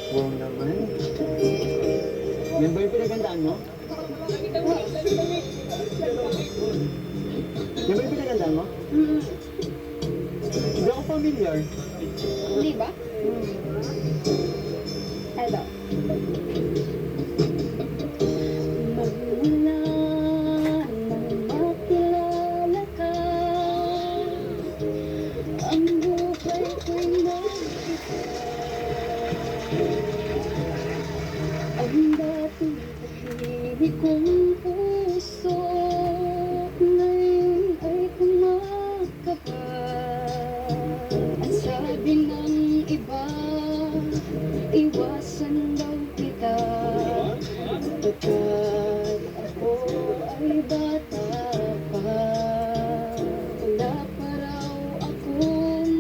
Wow naman. Yan ba yung pinagandaan mo? Yan ba yung pinagandaan mo? Hindi ako familiar. Di ba? Eto. Magmula nang makilala ka, ang buhay ko'y nagkita. Ang dating tahimik kong puso, ngayon ay kumakaba. Ang sabi ng iba, iwasan daw kita, pagkat ako ay bata pa. Wala pa raw akong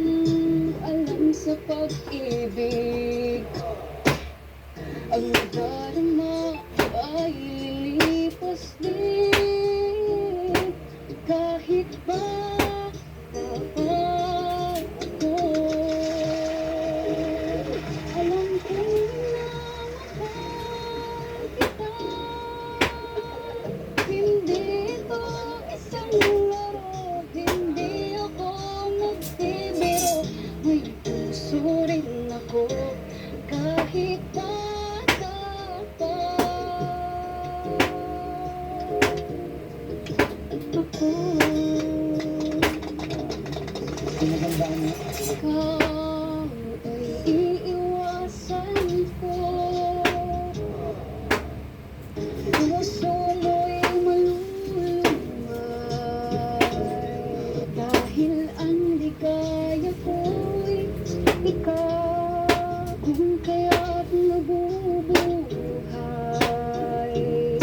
alam sa pag-ibig. Ang nadarama ay lilipas din, kahit ba dapat ako. Alam kong minamahal kita, hindi ito isang laro, hindi ako nagbibiro. May puso rin ako, kahit bata pa. Ako Pinagandaan mo? ikaw ay iiwasan ko. Puso mo'y malulumay, dahil ang ligaya ko'y ikaw. Kung kaya't nabubuhay,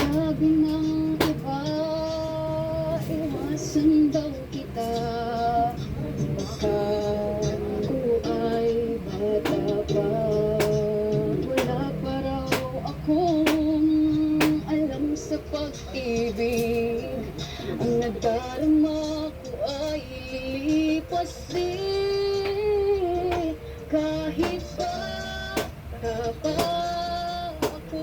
sabi ng iba, iwasan daw kita, pagkat ako ay bata pa. Wala pa raw akong alam sa pag-ibig. Ang nadarama ko ay lilipas din, kahit bata pa ako.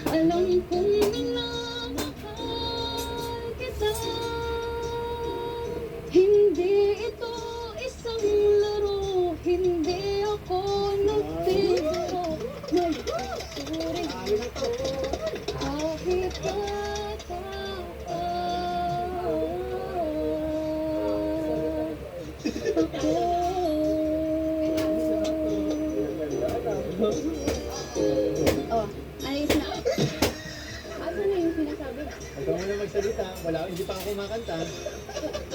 Alam kong minamahal kita, hindi ito isang laro, hindi ako nagbibiro. May puso rin ako, kahit bata pa ako. Oh, ayos na. Ano na yung sinasabi? Ikaw muna magsalita. Wala, hindi pa ako kumakanta.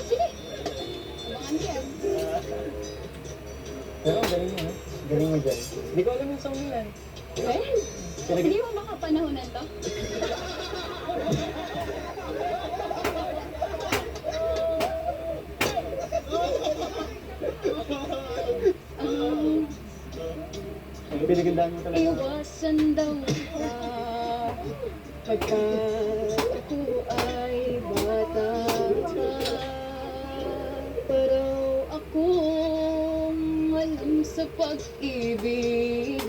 Sige, abangan ko yan. Pero ang galing mo, ha? Galing mo dyan. Hindi ko alam yung song nila. Eh, hindi mo makapanahonan to? Pinagandaan mo talaga. Iwasan daw kita, pagkat ako ay bata pa. Pero akong alam sa pag-ibig,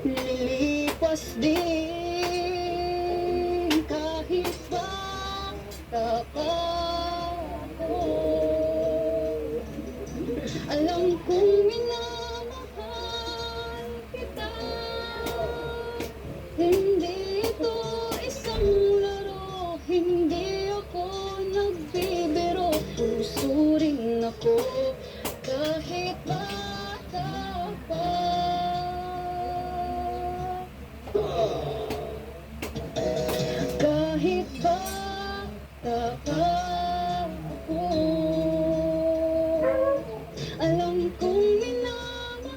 lilipas din, kahit bata pa ako. Alam kong minamahal kita, hindi ito isang laro, hindi ako nagbibiro. Puso rin ako, kahit bata pa. Kahit bata pa ako, alam kong minamahal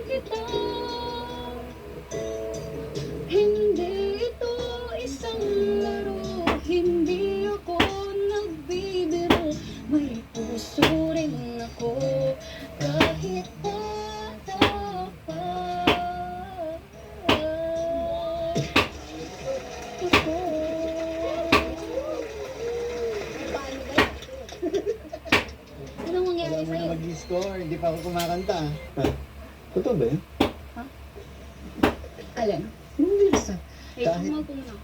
kita, hindi ito isang laro, hindi ako nagbibiro. May puso rin ako, kahit bata pa ako. Anong mangyari Wala mo na sa'yo? mag-score. Hindi pa ako kumakanta. Totoo ba yun? Alin? Yung lyrics na. Eh, Kahit- tama ko muna.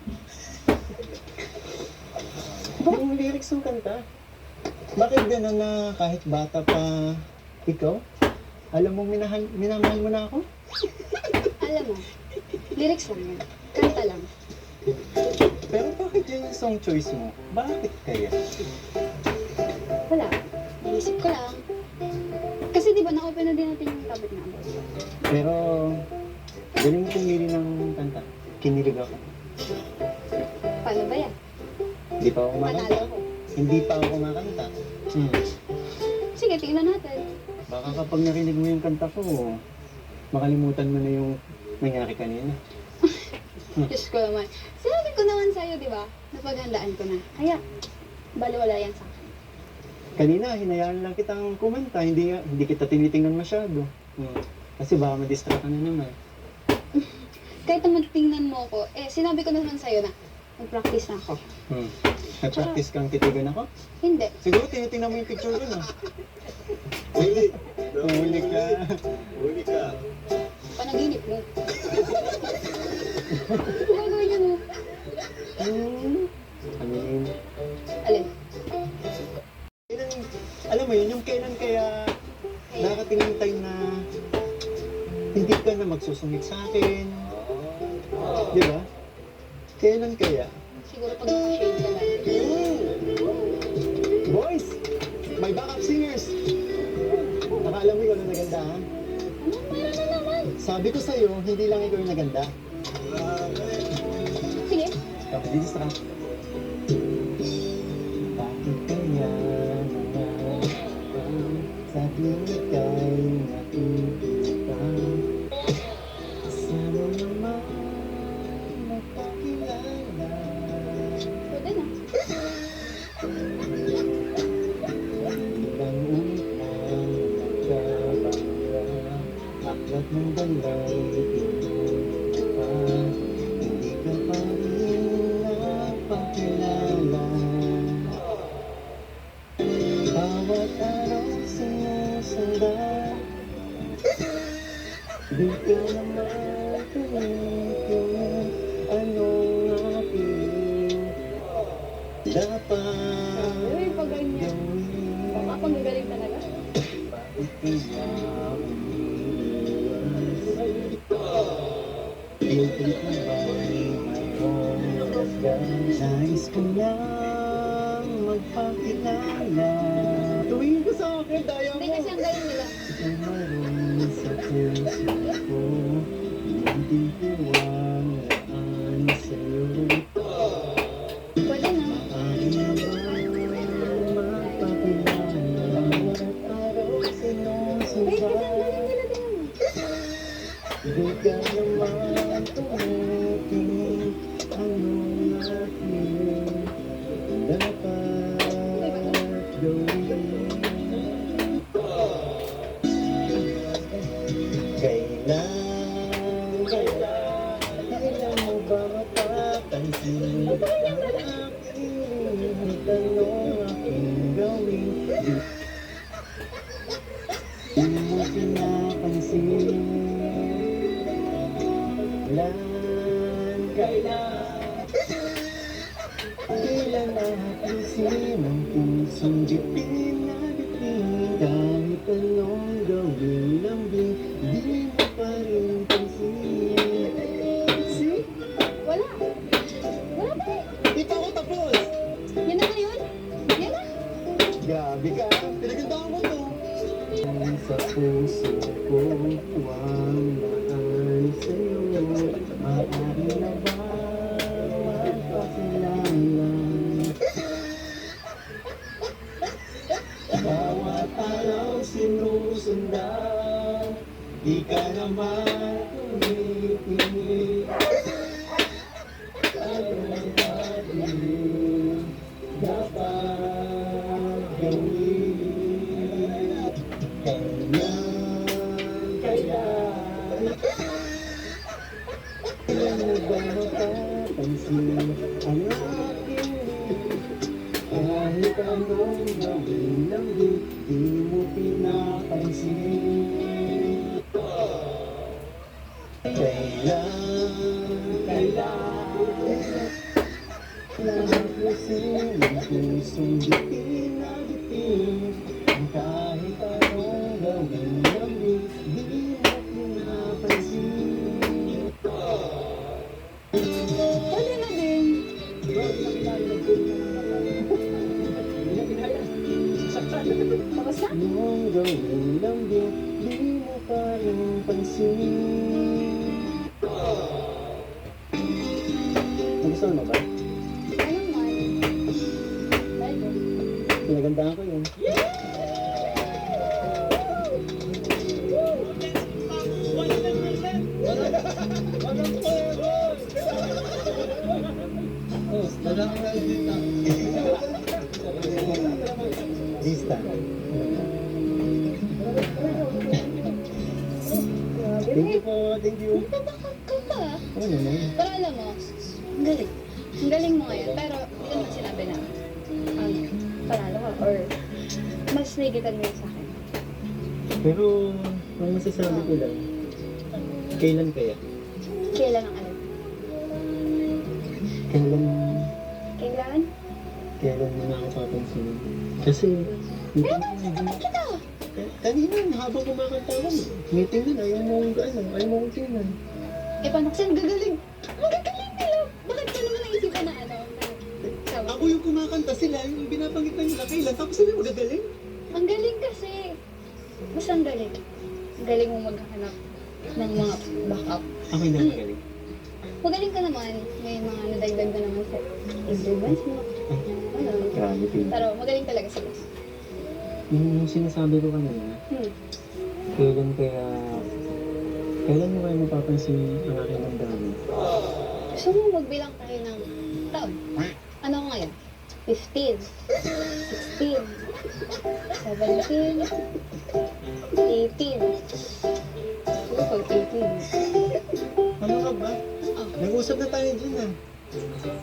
Yung lyrics ng kanta. Bakit gano'n na kahit bata pa ikaw? Alam mo, minamahal mo na ako? Alam mo, lyrics lang yan. Kanta lang. Pero bakit yun yung song choice mo? Bakit kaya? Wala. Naisip ko lang. Kasi di ba na-open na din natin yung topic na about. Pero, galing mo pumili ng kanta. Kinilig ako. Paano ba yan? Hindi pa ako kumakanta. Panalo ko. Hindi pa ako kumakanta. Sige, tingnan natin. Baka kapag narinig mo yung kanta ko, makalimutan mo na yung nangyari kanina. Diyos ko naman. Sinabi ko naman sa'yo, di ba? Napaghandaan ko na. Kaya, baliwala yan sa akin. Kanina, hinayaan lang kitang kumanta. Hindi kita tinitingnan masyado. Kasi baka ma-distract ka na naman. Kahit naman tingnan mo ko, sinabi ko naman sa'yo na mag-practice na ako. Nag-practice kang titigan ako? Hindi. Siguro tinitingnan mo yung picture ko, no? Huli ka. Huli ka. Panaginip mo. Gagawin yun mo. Ano yun? Alin? Alam mo yun, yung kailan kaya nakating yung time na hindi ka na magsusungit sa akin. Di ba? Kailan kaya? Siguro pag naka-shade ka lang. Boys! May backup singers! Nakaalam mo ikaw na naganda, ha? Ano? Meron na naman. Sabi ko sa'yo, hindi lang ikaw yung naganda. Sige. Tapos dito sa bakit kaya naman sa ika'y nakikita? Sana naman magpakilala. Pwede na. Ilang unang nagkabara, aklat ng dalay, pinuha pa. Hindi ka pa rin napakilala. Bawat araw sinusundan, di ka naman tumitingin. Anong aking dapat Uy, pag ganyan. gawin? Baka pang gagaling talaga. Bakit kaya umiiwas? Pilit na ba mayroong nais ko lang magpakilala? Tumingin ka sa akin, daya Hindi mo! kasi ang galing nila. Tumaroon sa puso ko, hindi tiwalaan sa'yo. Pwede na. Maaari na ba magpakilala? Araw Wait, kasi ang sinusundan. galing nila din. Di ka naman tumitingin. Anong aking dapat gawin? Kailan mo ba mapapansin ang aking tanong aking gawin? Di mo pinapansin. Kailan nahapusin ang pusong bitin na bitin? Kahit anong gawin lambing, di mo pa rin pansin. See? Wala. Wala pa eh. Di pa ako tapos! Yan na ngayon. Yan na. Grabe ka, pinagandaan mo to. Sa puso ko, tuwang mahal sa'yo. Maaari na ba magpakilala? Bawat araw sinusundan, di ka naman tumitingin. Ano ating dapat gawin? Kailan mo ba mapapansin ang aking kahit anong gawin lang di mo pinapansin? Napusin ang pusong bitin na bitin. Kahit anong gawin namin, di mo pinapansin. Pwede na din. Tapos na? Anong gawin namin, di mo pa rin pansin. Nagustuhan mo ba? Anong man? Pwede. Pinagandahan ko yun. Dista. Thank you po, thank you. Natabakag ka pa. Ano naman? Pero alam mo, ang galing. Ang galing mo ngayon. Pero hindi ko naman sinabi na panalo ka or mas nagitan mo yun sa akin. Pero, ang masasabi ko lang, kailan kaya? Kailan ang alam? Kailan, Kailan? kailan mo na ako papansinin? Kasi, Pero naman kita. kanina, habang kumakanta ka, meeting na, ayaw mo kong tingnan. Eh, paano kasi ang gagaling? Ang gagaling nila. Bakit ka naman naisipan na ano? Sabi, Ako yung kumakanta sila, yung binabanggit na nila kailan, tapos sila magagaling. ang galing kasi. Basta ang galing. Ang galing mo maghanap ng mga backup. Ako yung magaling. Magaling ka naman. May mga nadagdag na naman sa improvements mo. Ano? Grabe, Pin. Pero magaling talaga sila. Yung sinasabi ko kanina, kailan mo kaya mapapansin ang aking damdamin? Gusto mo magbilang tayo ng taon? Ano ko ngayon? 15, 16, 17, 18. Siguro pag 18. Ano ka ba? Oh. Nag-usap na tayo dyan ah.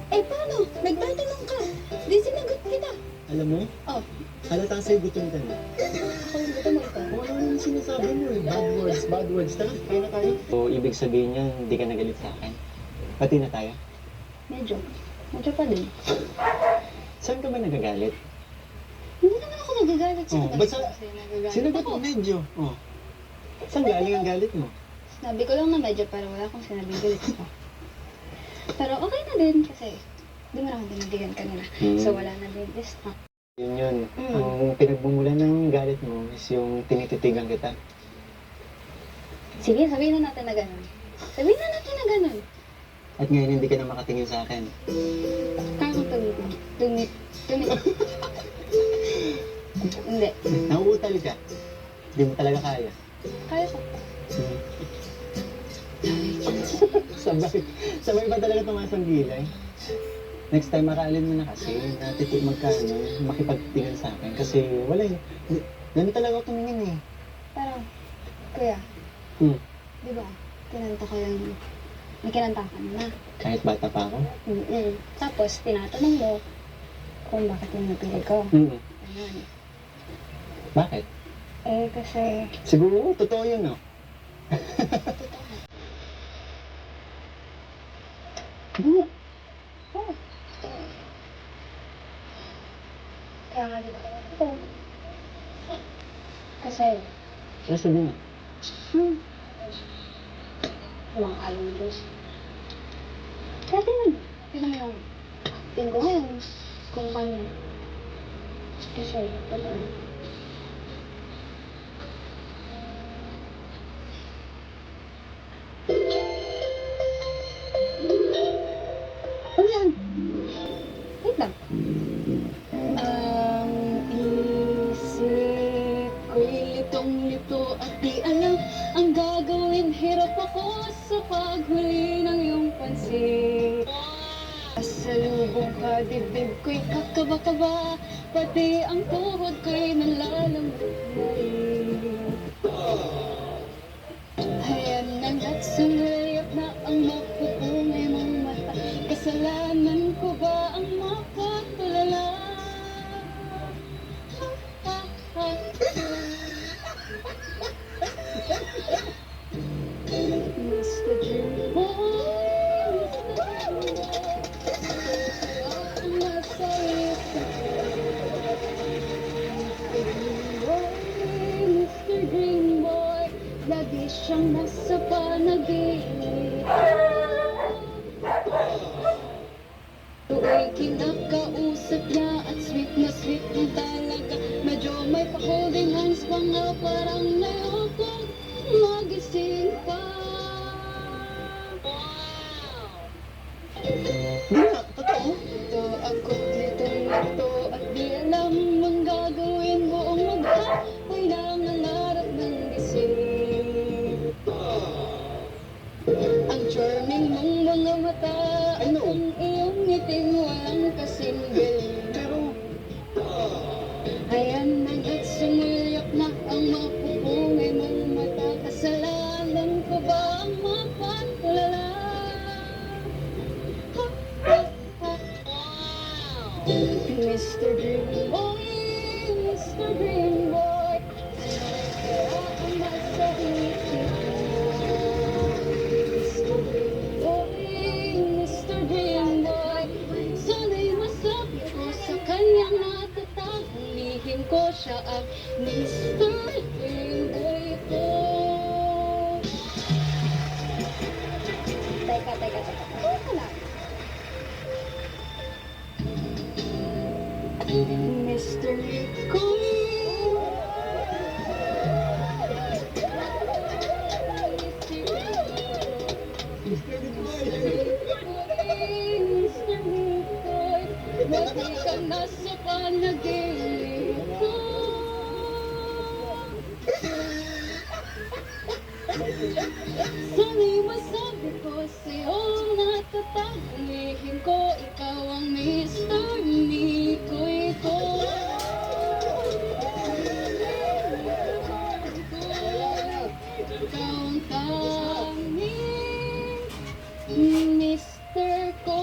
Eh paano? Nagtatanong ka. Di sinagot kita. Alam mo, Oh, halata sa'yo gutom ka na. ako yung gusto mo ikaw. Kung ano yung sinasabi mo eh, bad words. Tara, kaya na tayo. So, ibig sabihin niyan, hindi ka nagalit sa akin. Pati na tayo. Medyo. Medyo pa din. Saan ka ba nagagalit? Hindi naman ako nagagalit sa Oh, tagal basta- kasi nagagalit Sinagot ako. mo medyo. Oh. Saan galing ang galit mo? Sinabi ko lang na medyo pero wala akong sinabing galit ako. Pero okay na din kasi di mo na ako dinadigan kanina. So wala na din this time. Yun. Ang pinagbumulan ng galit mo is yung tinititigan kita. Sige, sabihin na natin na gano'n. Sabihin na natin na gano'n. At ngayon hindi ka na makatingin sa akin. Kaya kong tumit. Hindi. Nauutal ka. Hindi mo talaga kaya. Kaya ko. sabay ba talaga tumaas ang gilay? Next time, makaalin mo na kasi na makipagtingin sa akin. Kasi wala eh. Ganun talaga ako tumingin eh. Pero, kuya, di ba, kinanta ko yung, may kinanta ka na. Kahit bata pa ako. Tapos, tinatanong mo kung bakit yung napili ko. Ayun. Bakit? Eh, kasi, Siguro, totoo yun, no? oh. Kaya nga di ba? Oo. Kasi, Ano sabi mo? mga along Diyos. Kaya tingnan mo yung acting ko ngayon. Kung paano. Kasi, wala. Ano yan? Wait lang. Isip ko'y litong-lito at di alam ang gagawin. Hirap ako sa paghuli ng iyong pansin. Sa lubong ka, dibdib ko'y kakaba-kaba, pati ang tuhod ko'y nalalamog na rin. Hayan hanggat sumayap na ang mapupungay mong mata. Kasalanan ko ba ang mapatulala? Gusto lagi siyang nasa panaginip. Tuwing kinakausap niya at sweet na talaga. Medyo may pa-holding hands pa nga, parang nayokong magising pa. Hindi nga, totoo. Ito ako't litong-lito at di alam ang gagawin. Buong maghapon ng nangarap ng gising. Ang charming mong mga mata I at know. ang iyong ngiting walang kasing galing. Pero, Ayan na at sumulyak na ang mapupungay mong mata. Kasalanan ko ba ang mapatulala? Mr. Green Boy, Mr. Green Boy, kaya ang nasa isip mo? Mr. Green Boy, Mr. Green Boy, sana'y masabi ko sa kanyang natatanging lihim ko, siya ang Mr. Green Boy ko. Teka. Teka lang. Mr. Ricoy. Mr. Boy, Mr. Ricoy, bakit ka nasa panaginip ko? Sana'y masabi ko sa'yo natatagong lihim ko, ikaw ang Mr. Ricoy ko. Ikaw ang tanging Mr. ko.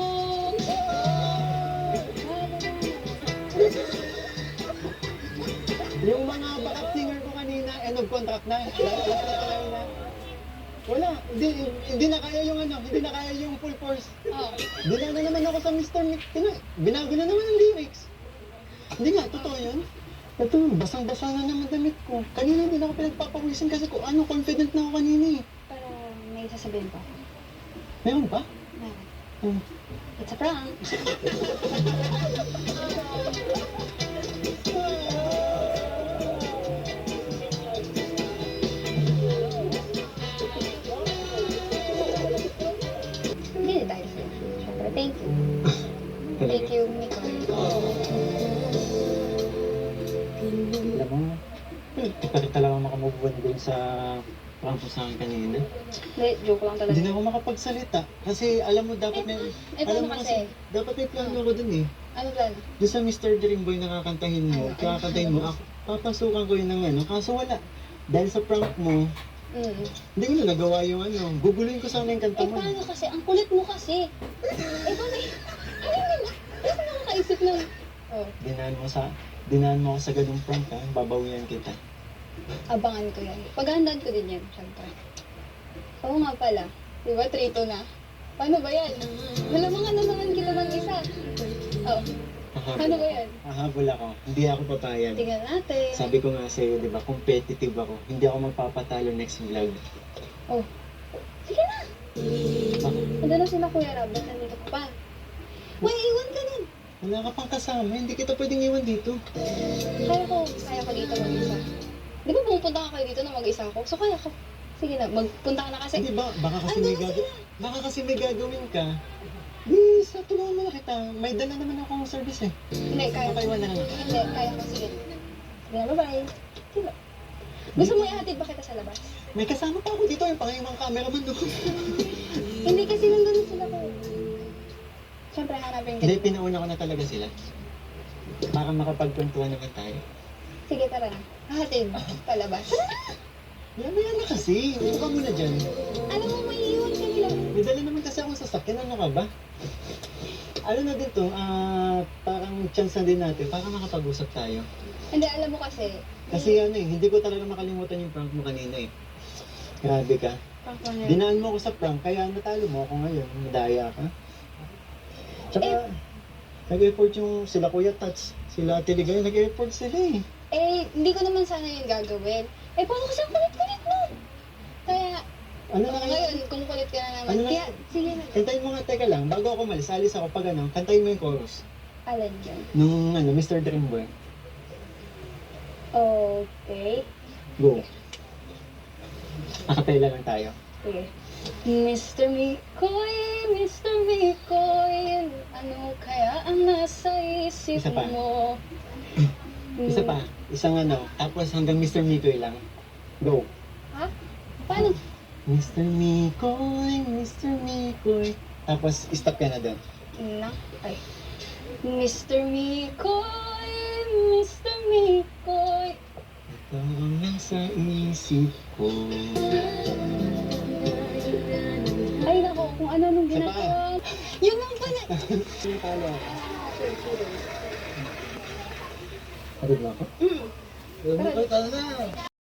yung mga backup singer ko kanina, end of contract na. Last na talaga na. Wala, hindi na kaya yung hindi na kaya yung full force. Oh. Dila na naman ako sa Mr. Mix. Binago na naman ang lyrics. Hindi nga, totoo yun. Ito, basang-basa na naman damit ko. Kanina hindi na ako pinagpapawisin kasi kung confident na ako kanina eh. Pero may sasabihin pa. Meron pa? Meron. Hmm. It's a prank. Hindi na tayo sa'yo. Siyempre, thank you. Thank you, Nicole. Alam mo, ito rin talaga makamove on dun sa prank ko sa akin kanina. Hindi, joke lang talaga. Hindi na ako makapagsalita. Kasi alam mo, dapat may... Eh, alam paano mo kasi? dapat may plano ako dun eh. Ano plan? Doon sa Mr. Dreamboy na kakantahin mo, Ano? kakantahin mo, ako, papasukan ko yun ng kaso wala. Dahil sa prank mo, hindi ko na nagawa yung guguluhin ko sana yung kanta Eh, mo. paano kasi? Ang kulit mo kasi. Eh, paano yun? Ano ka nakakaisip ng... Oh, Dinaan mo ako sa ganung prank ha, babawian kita. abangan ko yan. Paghandaan ko din yan, syempre. Oo nga pala. Di ba, 3-2 na? Paano ba yan? Malamang naman kita ng isa. Oh, paano ba yan? Hahabol ako, hindi ako papayag. Tingnan natin. Sabi ko nga sa'yo, di ba, competitive ako. Hindi ako magpapatalo next vlog. Oh, sige na. Bakit? Nandun na sila Kuya Rob, ba't nandito ka pa? May iwan ka nun. Wala ka pang kasama, hindi kita pwedeng iwan dito. Kaya ko dito mag-isa. Di ba pupunta ka kayo dito na mag-isa ako? So kaya ko. Sige na, magpunta ka na kasi. Hindi ba, baka kasi may gagawin ka. Di, sa tulungan mo na kita. May dala naman akong service eh. Hindi, kaya ko. Makaiwan na lang ako. Hindi, kaya ko. Sige. Sige na, bye-bye. Diba? Gusto mo ihatid ba kita sa labas? May kasama pa ako dito, yung pangayamang cameraman doon. Hindi kasi nandun na sila ko. Siyempre, hanapin Hindi, kita. pinauna ko na talaga sila. Para makapagkwentuhan naman tayo. Sige, tara na. Hahatid palabas. Yan na kasi, upo ka muna dyan. Alam mo, may iwan ka nila. May dala naman kasi akong sasakyan, ano ka ba? Ano na din to, parang chance na din natin, para makapag-usap tayo. Hindi, alam mo kasi. Kasi hindi ko talaga makalimutan yung prank mo kanina eh. Grabe ka. Prank mo na. Dinaan mo ako sa prank, kaya natalo mo ako ngayon. Madaya ka. Tsaka, nag-effort yung sila Kuya Tats, sila Ate Ligay, nag-effort sila eh. Eh, hindi ko naman sana yun gagawin. Eh, paano kasi ang kulit-kulit mo? Ano na kayo? Ngayon, kung kulit ka na naman. Ano na- Kaya, sige na. Kantayin mo nga, teka lang, bago ako malis, alis ako pag ano, kantayin mo yung chorus. Alan dyan. Nung ano, Mr. Dreamboy. Okay. Go. Akapela lang tayo. Sige. Mr. Mikoy, ano kaya ang nasa isip Isa pa. mo? Isa pa, isang ano, tapos hanggang Mr. Mikoy lang. Go. Ha? Paano? Mr. Mikoy, Mr. Mikoy. Tapos, stop ka na doon. Na? Ay. Mr. Mikoy, Mr. Mikoy. Ito ang nasa isip ko. Ay nako, kung ano nung Isa pa. ginagawa. Yun lang pala. Sino talo ako? Pagod na ako? Mm. Talo na.